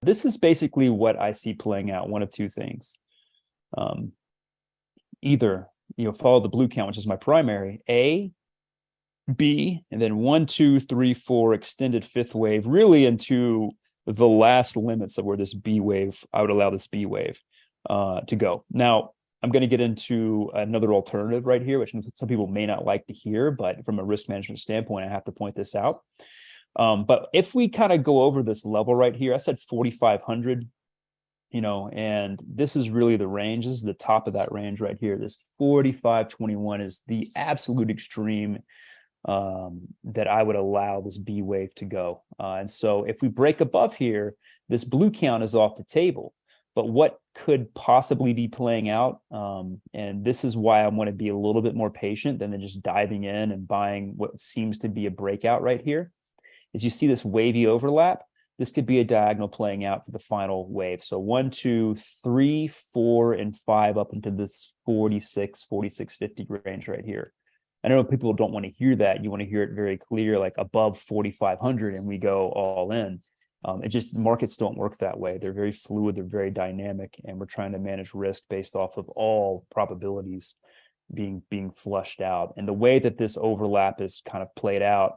This is basically what I see playing out, one of two things. Either, follow the blue count, which is my primary, A, B, and then 1, 2, 3, 4, extended fifth wave, really into the last limits of where this B wave, I would allow this B wave to go. Now, I'm going to get into another alternative right here, which some people may not like to hear, but from a risk management standpoint, I have to point this out. But if we kind of go over this level right here, I said 4,500, and this is really the range. This is the top of that range right here. This 45.21 is the absolute extreme that I would allow this B wave to go. And so if we break above here, this blue count is off the table. But what could possibly be playing out, and this is why I want to be a little bit more patient than just diving in and buying what seems to be a breakout right here, is you see this wavy overlap. This could be a diagonal playing out for the final wave. So 1, 2, 3, 4, and 5 up into this 46, 46.50 range right here. I know people don't want to hear that. You want to hear it very clear, like above 4,500, and we go all in. Markets don't work that way. They're very fluid, they're very dynamic, and we're trying to manage risk based off of all probabilities being flushed out. And the way that this overlap is kind of played out,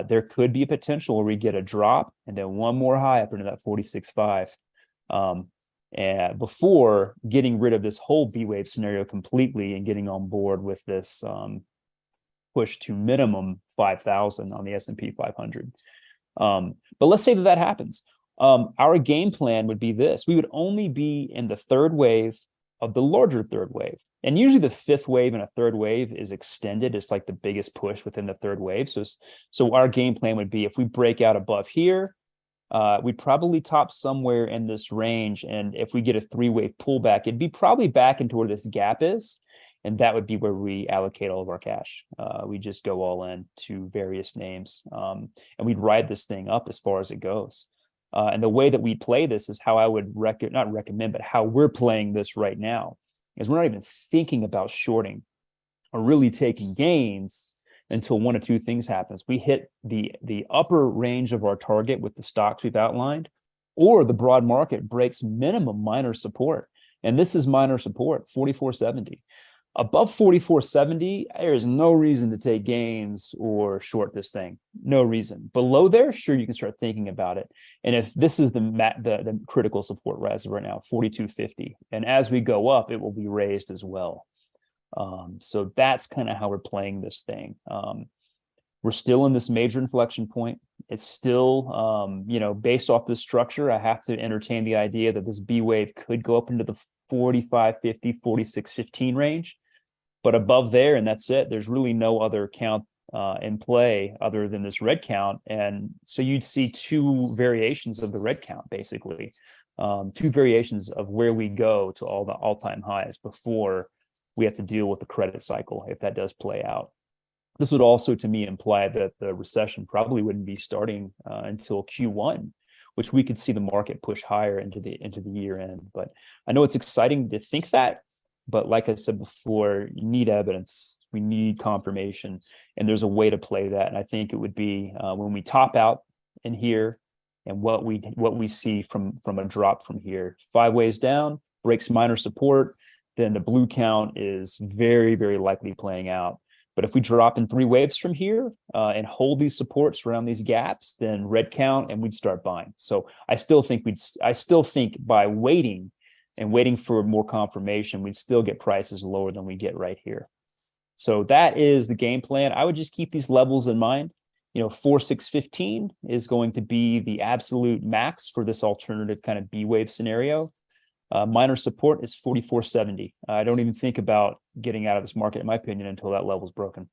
there could be a potential where we get a drop and then one more high up into that 46.5. And before getting rid of this whole B wave scenario completely and getting on board with this push to minimum 5,000 on the S&P 500. But let's say that happens. Our game plan would be this. We would only be in the third wave of the larger third wave. And usually the fifth wave in a third wave is extended. It's like the biggest push within the third wave. So our game plan would be, if we break out above here, we'd probably top somewhere in this range. And if we get a three-wave pullback, it'd be probably back into where this gap is. And that would be where we allocate all of our cash. We just go all in to various names. And we'd ride this thing up as far as it goes. And the way that we play this is how I would not recommend, but how we're playing this right now, is we're not even thinking about shorting or really taking gains until one of two things happens. We hit the upper range of our target with the stocks we've outlined, or the broad market breaks minimum minor support. And this is minor support, 44.70. Above 44.70, there is no reason to take gains or short this thing. No reason. Below there, sure, you can start thinking about it. And if this is the critical support rise right now, 42.50, and as we go up, it will be raised as well. So that's kind of how we're playing this thing. We're still in this major inflection point. It's still, based off this structure, I have to entertain the idea that this B wave could go up into the 45.50, 46.15 range. But above there, and that's it. There's really no other count in play other than this red count. And so you'd see two variations of the red count, basically. Two variations of where we go to all the all-time highs before we have to deal with the credit cycle, if that does play out. This would also, to me, imply that the recession probably wouldn't be starting until Q1, which we could see the market push higher into the year end. But I know it's exciting to think that, but like I said before, you need evidence. We need confirmation, and there's a way to play that. And I think it would be when we top out in here, and what we see from a drop from here, 5 ways down, breaks minor support, then the blue count is very, very likely playing out. But if we drop in 3 waves from here and hold these supports around these gaps, then red count, and we'd start buying. So I still think by waiting for more confirmation, we'd still get prices lower than we get right here. So that is the game plan. I would just keep these levels in mind. 46.15 is going to be the absolute max for this alternative kind of B wave scenario. Minor support is 44.70. I don't even think about getting out of this market, in my opinion, until that level is broken.